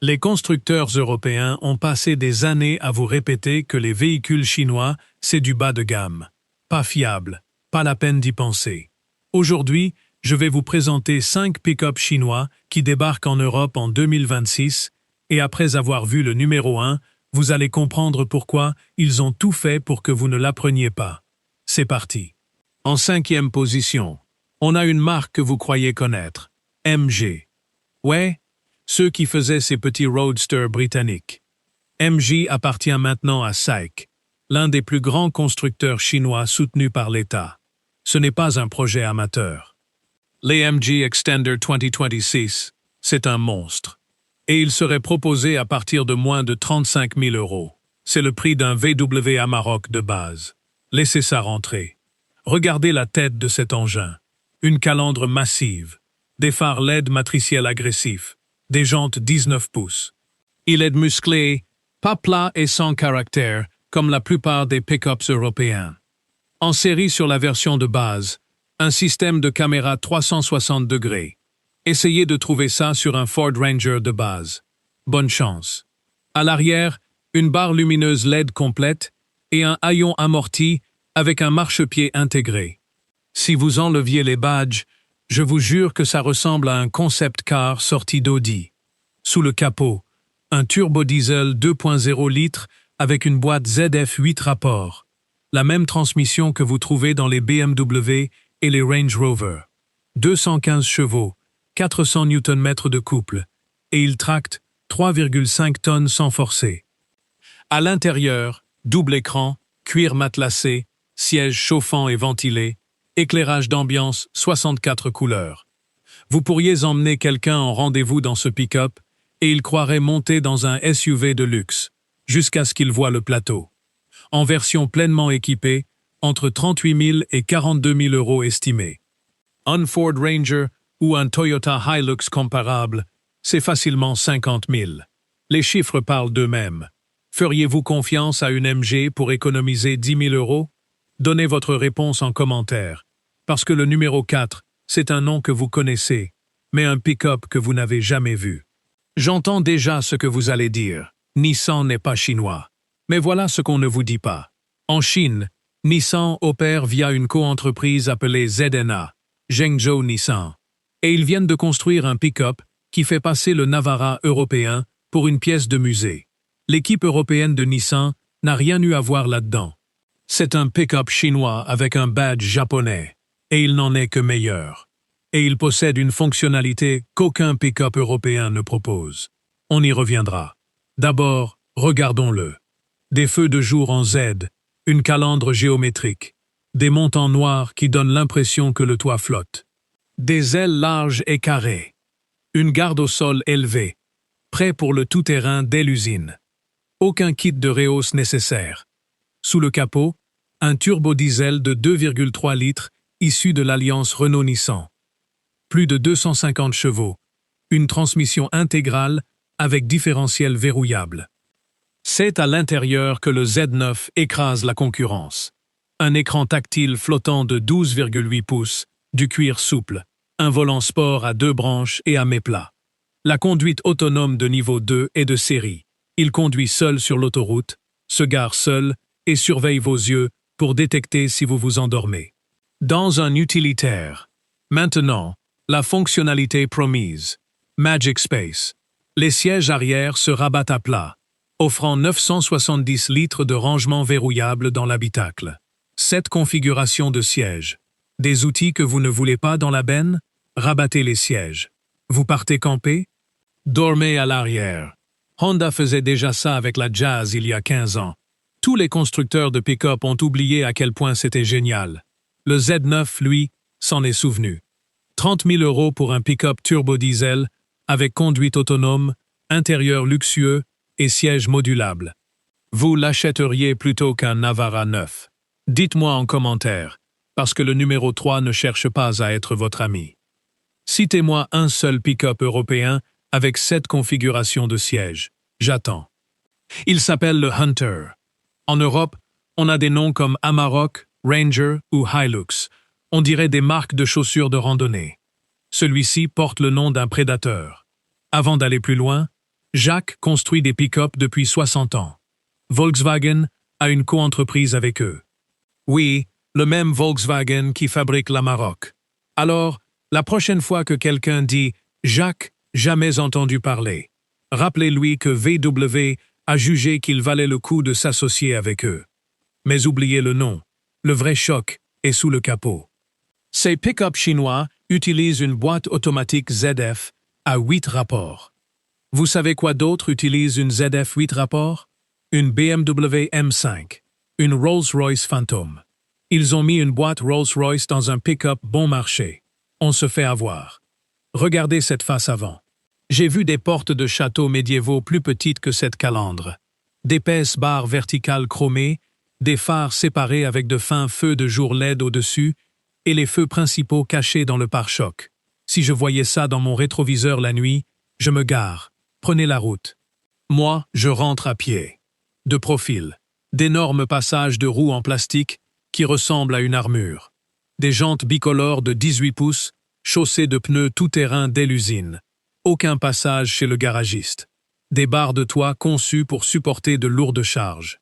Les constructeurs européens ont passé des années à vous répéter que les véhicules chinois, c'est du bas de gamme. Pas fiable, pas la peine d'y penser. Aujourd'hui, je vais vous présenter 5 pick-up chinois qui débarquent en Europe en 2026 et après avoir vu le numéro 1, vous allez comprendre pourquoi ils ont tout fait pour que vous ne l'appreniez pas. C'est parti. En 5e position, on a une marque que vous croyez connaître, MG. Ouais, ceux qui faisaient ces petits roadsters britanniques. MG appartient maintenant à SAIC, l'un des plus grands constructeurs chinois soutenus par l'État. Ce n'est pas un projet amateur. Les MG Extender 2026, c'est un monstre. Et il serait proposé à partir de moins de 35 000 €. C'est le prix d'un VW Amarok de base. Laissez ça rentrer. Regardez la tête de cet engin. Une calandre massive, des phares LED matriciels agressifs, des jantes 19 pouces. Il est musclé, pas plat et sans caractère, comme la plupart des pick-ups européens. En série sur la version de base, un système de caméra 360 degrés. Essayez de trouver ça sur un Ford Ranger de base. Bonne chance. À l'arrière, une barre lumineuse LED complète et un haillon amorti avec un marchepied intégré. Si vous enleviez les badges, je vous jure que ça ressemble à un concept car sorti d'Audi. Sous le capot, un turbo-diesel 2.0 litres avec une boîte ZF 8 rapports. La même transmission que vous trouvez dans les BMW et les Range Rover. 215 chevaux, 400 Nm de couple, et il tracte 3,5 tonnes sans forcer. À l'intérieur, double écran, cuir matelassé, sièges chauffants et ventilés, éclairage d'ambiance 64 couleurs. Vous pourriez emmener quelqu'un en rendez-vous dans ce pick-up et il croirait monter dans un SUV de luxe, jusqu'à ce qu'il voie le plateau. En version pleinement équipée, entre 38 000 et 42 000 € estimés. Un Ford Ranger ou un Toyota Hilux comparable, c'est facilement 50 000. Les chiffres parlent d'eux-mêmes. Feriez-vous confiance à une MG pour économiser 10 000 €? Donnez votre réponse en commentaire, parce que le numéro 4, c'est un nom que vous connaissez, mais un pick-up que vous n'avez jamais vu. J'entends déjà ce que vous allez dire. Nissan n'est pas chinois. Mais voilà ce qu'on ne vous dit pas. En Chine, Nissan opère via une coentreprise appelée ZNA, Zhengzhou Nissan. Et ils viennent de construire un pick-up qui fait passer le Navara européen pour une pièce de musée. L'équipe européenne de Nissan n'a rien eu à voir là-dedans. C'est un pick-up chinois avec un badge japonais, et il n'en est que meilleur. Et il possède une fonctionnalité qu'aucun pick-up européen ne propose. On y reviendra. D'abord, regardons-le. Des feux de jour en Z, une calandre géométrique, des montants noirs qui donnent l'impression que le toit flotte, des ailes larges et carrées, une garde au sol élevée, prêt pour le tout-terrain dès l'usine. Aucun kit de réhausse nécessaire. Sous le capot, un turbo-diesel de 2,3 litres issu de l'alliance Renault-Nissan. Plus de 250 chevaux, une transmission intégrale avec différentiel verrouillable. C'est à l'intérieur que le Z9 écrase la concurrence. Un écran tactile flottant de 12,8 pouces, du cuir souple, un volant sport à 2 branches et à méplat. La conduite autonome de niveau 2 est de série. Il conduit seul sur l'autoroute, se gare seul et surveille vos yeux pour détecter si vous vous endormez. Dans un utilitaire. Maintenant, la fonctionnalité promise. Magic Space. Les sièges arrière se rabattent à plat, offrant 970 litres de rangement verrouillable dans l'habitacle. 7 configurations de sièges. Des outils que vous ne voulez pas dans la benne? Rabattez les sièges. Vous partez camper? Dormez à l'arrière. Honda faisait déjà ça avec la Jazz il y a 15 ans. Tous les constructeurs de pick-up ont oublié à quel point c'était génial. Le Z9, lui, s'en est souvenu. 30 000 € pour un pick-up turbo-diesel avec conduite autonome, intérieur luxueux et siège modulable. Vous l'achèteriez plutôt qu'un Navara neuf. Dites-moi en commentaire, parce que le numéro 3 ne cherche pas à être votre ami. Citez-moi un seul pick-up européen avec 7 configurations de sièges. J'attends. Il s'appelle le Hunter. En Europe, on a des noms comme Amarok, Ranger ou Hilux. On dirait des marques de chaussures de randonnée. Celui-ci porte le nom d'un prédateur. Avant d'aller plus loin, Jacques construit des pick-up depuis 60 ans. Volkswagen a une coentreprise avec eux. Oui, le même Volkswagen qui fabrique la Maroc. Alors, la prochaine fois que quelqu'un dit « Jacques, jamais entendu parler », rappelez-lui que VW a jugé qu'il valait le coup de s'associer avec eux. Mais oubliez le nom, le vrai choc est sous le capot. Ces pick-up chinois utilisent une boîte automatique ZF à 8 rapports. Vous savez quoi d'autre utilise une ZF 8 rapports? Une BMW M5, une Rolls-Royce Phantom. Ils ont mis une boîte Rolls-Royce dans un pick-up bon marché. On se fait avoir. Regardez cette face avant. J'ai vu des portes de châteaux médiévaux plus petites que cette calandre. D'épaisses barres verticales chromées, des phares séparés avec de fins feux de jour LED au-dessus et les feux principaux cachés dans le pare-choc. Si je voyais ça dans mon rétroviseur la nuit, je me gare. Prenez la route. Moi, je rentre à pied. De profil. D'énormes passages de roues en plastique qui ressemblent à une armure. Des jantes bicolores de 18 pouces, chaussées de pneus tout-terrain dès l'usine. Aucun passage chez le garagiste. Des barres de toit conçues pour supporter de lourdes charges.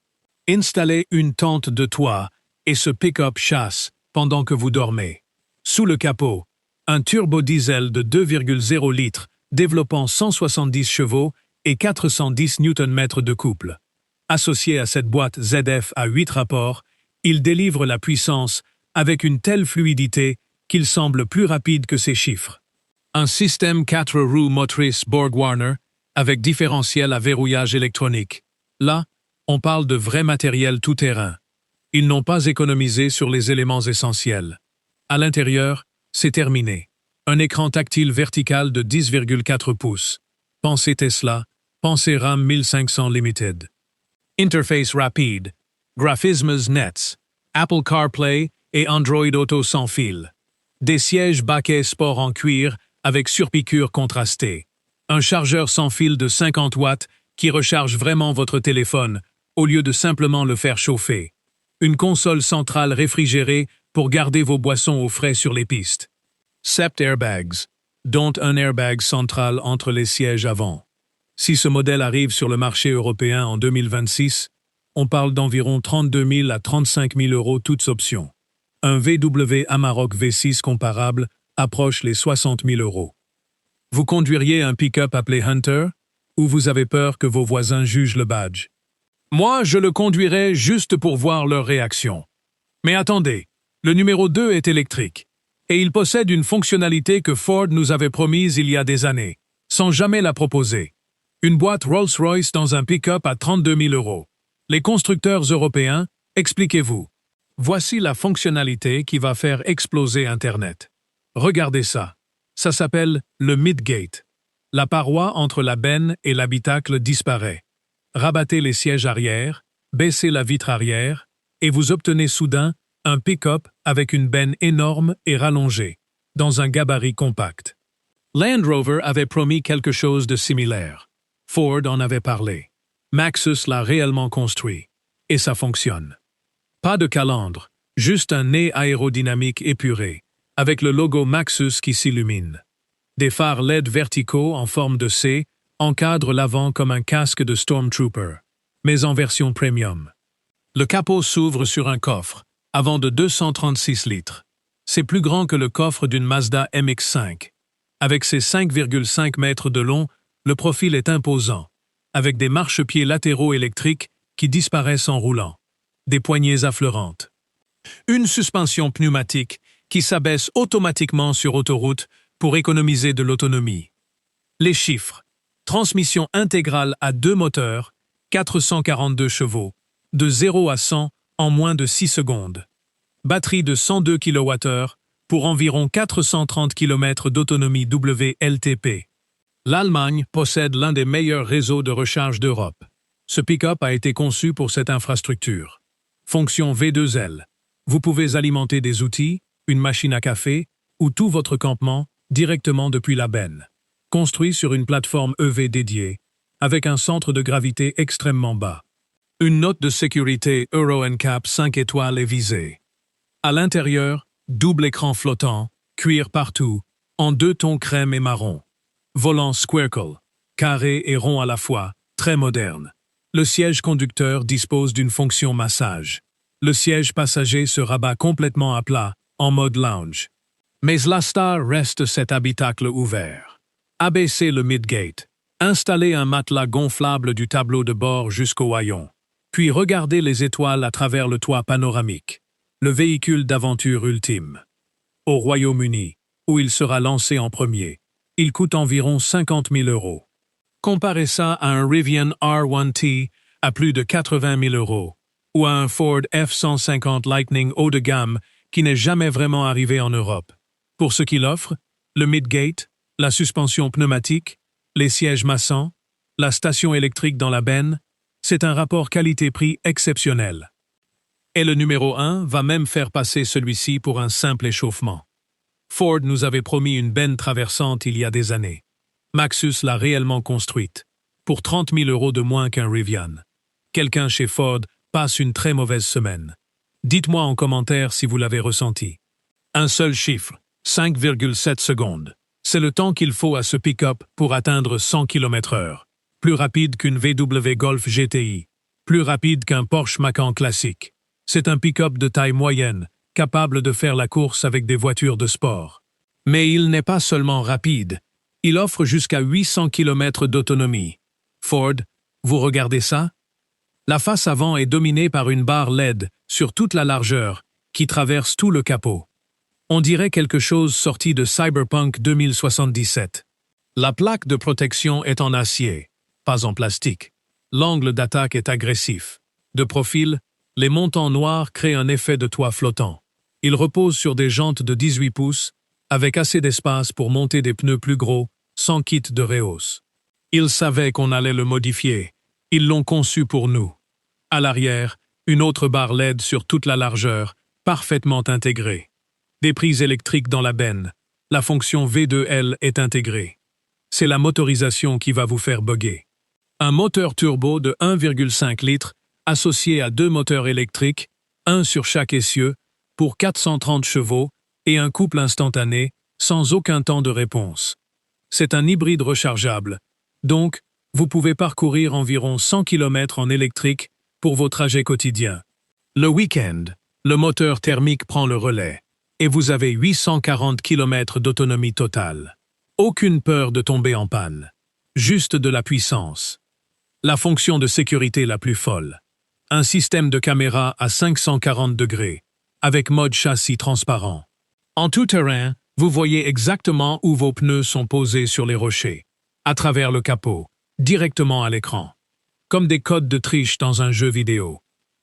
Installez une tente de toit et ce pick-up chasse pendant que vous dormez. Sous le capot, un turbo-diesel de 2,0 litres développant 170 chevaux et 410 Nm de couple. Associé à cette boîte ZF à 8 rapports, il délivre la puissance avec une telle fluidité qu'il semble plus rapide que ses chiffres. Un système 4 roues motrices Borg-Warner avec différentiel à verrouillage électronique. Là, on parle de vrai matériel tout-terrain. Ils n'ont pas économisé sur les éléments essentiels. À l'intérieur, c'est terminé. Un écran tactile vertical de 10,4 pouces. Pensez Tesla, pensez RAM 1500 Limited. Interface rapide, graphismes nets, Apple CarPlay et Android Auto sans fil. Des sièges baquets sport en cuir avec surpiqûre contrastée. Un chargeur sans fil de 50 watts qui recharge vraiment votre téléphone au lieu de simplement le faire chauffer. Une console centrale réfrigérée pour garder vos boissons au frais sur les pistes. 7 airbags, dont un airbag central entre les sièges avant. Si ce modèle arrive sur le marché européen en 2026, on parle d'environ 32 000 à 35 000 euros toutes options. Un VW Amarok V6 comparable approche les 60 000 euros. Vous conduiriez un pick-up appelé Hunter ou vous avez peur que vos voisins jugent le badge? Moi, je le conduirais juste pour voir leur réaction. Mais attendez, le numéro 2 est électrique et il possède une fonctionnalité que Ford nous avait promise il y a des années, sans jamais la proposer. Une boîte Rolls-Royce dans un pick-up à 32 000 euros. Les constructeurs européens, expliquez-vous. Voici la fonctionnalité qui va faire exploser Internet. Regardez ça. Ça s'appelle le midgate. La paroi entre la benne et l'habitacle disparaît. Rabattez les sièges arrière, baissez la vitre arrière, et vous obtenez soudain un pick-up avec une benne énorme et rallongée, dans un gabarit compact. Land Rover avait promis quelque chose de similaire. Ford en avait parlé. Maxus l'a réellement construit. Et ça fonctionne. Pas de calandre, juste un nez aérodynamique épuré, avec le logo Maxus qui s'illumine. Des phares LED verticaux en forme de C encadrent l'avant comme un casque de Stormtrooper, mais en version premium. Le capot s'ouvre sur un coffre, avant de 236 litres. C'est plus grand que le coffre d'une Mazda MX-5. Avec ses 5,5 mètres de long, le profil est imposant, avec des marchepieds latéraux électriques qui disparaissent en roulant, des poignées affleurantes. Une suspension pneumatique qui s'abaisse automatiquement sur autoroute pour économiser de l'autonomie. Les chiffres. Transmission intégrale à 2 moteurs, 442 chevaux, de 0 à 100 en moins de 6 secondes. Batterie de 102 kWh pour environ 430 km d'autonomie WLTP. L'Allemagne possède l'un des meilleurs réseaux de recharge d'Europe. Ce pick-up a été conçu pour cette infrastructure. Fonction V2L. Vous pouvez alimenter des outils, une machine à café ou tout votre campement directement depuis la benne. Construit sur une plateforme EV dédiée, avec un centre de gravité extrêmement bas. Une note de sécurité Euro NCAP 5 étoiles est visée. À l'intérieur, double écran flottant, cuir partout, en 2 tons crème et marron. Volant Squircle. carré et rond à la fois, très moderne. Le siège conducteur dispose d'une fonction massage. Le siège passager se rabat complètement à plat, en mode lounge. Mais la star reste cet habitacle ouvert. Abaissez le midgate. Installez un matelas gonflable du tableau de bord jusqu'au haillon. Puis regardez les étoiles à travers le toit panoramique. Le véhicule d'aventure ultime. Au Royaume-Uni, où il sera lancé en premier, il coûte environ 50 000 €. Comparez ça à un Rivian R1T à plus de 80 000 € ou à un Ford F-150 Lightning haut de gamme qui n'est jamais vraiment arrivé en Europe. Pour ce qu'il offre, le midgate, la suspension pneumatique, les sièges massants, la station électrique dans la benne, c'est un rapport qualité-prix exceptionnel. Et le numéro 1 va même faire passer celui-ci pour un simple échauffement. Ford nous avait promis une benne traversante il y a des années. Maxus l'a réellement construite, pour 30 000 € de moins qu'un Rivian. Quelqu'un chez Ford passe une très mauvaise semaine. Dites-moi en commentaire si vous l'avez ressenti. Un seul chiffre, 5,7 secondes. C'est le temps qu'il faut à ce pick-up pour atteindre 100 km/h. Plus rapide qu'une VW Golf GTI. Plus rapide qu'un Porsche Macan classique. C'est un pick-up de taille moyenne, capable de faire la course avec des voitures de sport. Mais il n'est pas seulement rapide. Il offre jusqu'à 800 km d'autonomie. Ford, vous regardez ça? La face avant est dominée par une barre LED sur toute la largeur, qui traverse tout le capot. On dirait quelque chose sorti de Cyberpunk 2077. La plaque de protection est en acier, pas en plastique. L'angle d'attaque est agressif. De profil, les montants noirs créent un effet de toit flottant. Il repose sur des jantes de 18 pouces, avec assez d'espace pour monter des pneus plus gros, sans kit de rehausse. Ils savaient qu'on allait le modifier. Ils l'ont conçu pour nous. À l'arrière, une autre barre LED sur toute la largeur, parfaitement intégrée. Des prises électriques dans la benne. La fonction V2L est intégrée. C'est la motorisation qui va vous faire bugger. Un moteur turbo de 1,5 litres associé à deux moteurs électriques, un sur chaque essieu, pour 430 chevaux et un couple instantané, sans aucun temps de réponse. C'est un hybride rechargeable, donc vous pouvez parcourir environ 100 km en électrique pour vos trajets quotidiens. Le week-end, le moteur thermique prend le relais, et vous avez 840 km d'autonomie totale. Aucune peur de tomber en panne, juste de la puissance. La fonction de sécurité la plus folle. Un système de caméra à 540 degrés, avec mode châssis transparent. En tout terrain, vous voyez exactement où vos pneus sont posés sur les rochers, à travers le capot, directement à l'écran. Comme des codes de triche dans un jeu vidéo.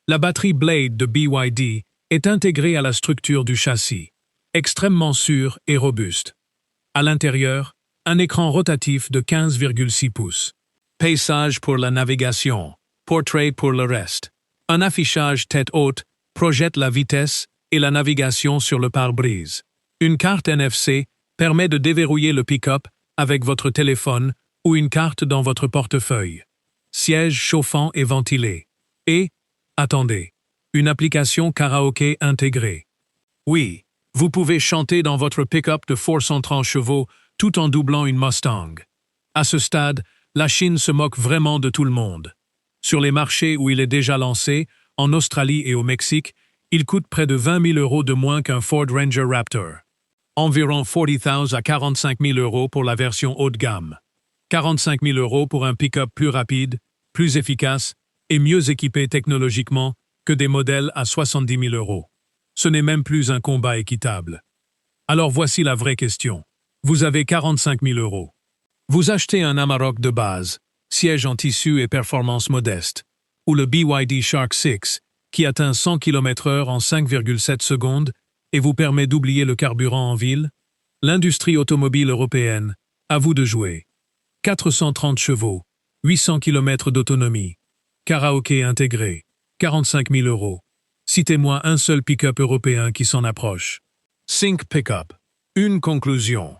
La batterie Blade de BYD est intégrée à la structure du châssis, extrêmement sûre et robuste. À l'intérieur, un écran rotatif de 15,6 pouces. Paysage pour la navigation, portrait pour le reste. Un affichage tête haute projette la vitesse et la navigation sur le pare-brise. Une carte NFC permet de déverrouiller le pick-up avec votre téléphone ou une carte dans votre portefeuille. Siège chauffant et ventilé. Et, attendez, une application karaoké intégrée. Oui, vous pouvez chanter dans votre pick-up de 430 chevaux tout en doublant une Mustang. À ce stade, la Chine se moque vraiment de tout le monde. Sur les marchés où il est déjà lancé, en Australie et au Mexique, il coûte près de 20 000 € de moins qu'un Ford Ranger Raptor. Environ 40 000 à 45 000 € pour la version haut de gamme. 45 000 € pour un pick-up plus rapide, plus efficace et mieux équipé technologiquement que des modèles à 70 000 €. Ce n'est même plus un combat équitable. Alors voici la vraie question. Vous avez 45 000 €. Vous achetez un Amarok de base, siège en tissu et performance modeste, ou le BYD Shark 6, qui atteint 100 km/h en 5,7 secondes et vous permet d'oublier le carburant en ville. L'industrie automobile européenne, à vous de jouer. 430 chevaux, 800 km d'autonomie, karaoké intégré, 45 000 €. Citez-moi un seul pick-up européen qui s'en approche. Sync Pickup. Une conclusion.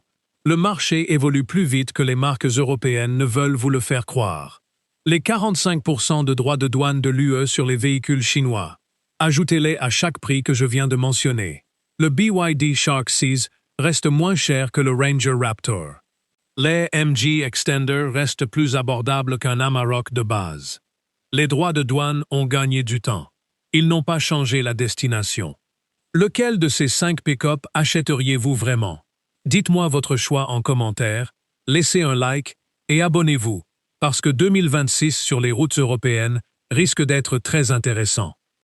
Le marché évolue plus vite que les marques européennes ne veulent vous le faire croire. Les 45% de droits de douane de l'UE sur les véhicules chinois. Ajoutez-les à chaque prix que je viens de mentionner. Le BYD Shark 6 reste moins cher que le Ranger Raptor. Les MG Extender restent plus abordables qu'un Amarok de base. Les droits de douane ont gagné du temps. Ils n'ont pas changé la destination. Lequel de ces 5 pick-up achèteriez-vous vraiment? Dites-moi votre choix en commentaire, laissez un like et abonnez-vous, parce que 2026 sur les routes européennes risque d'être très intéressant.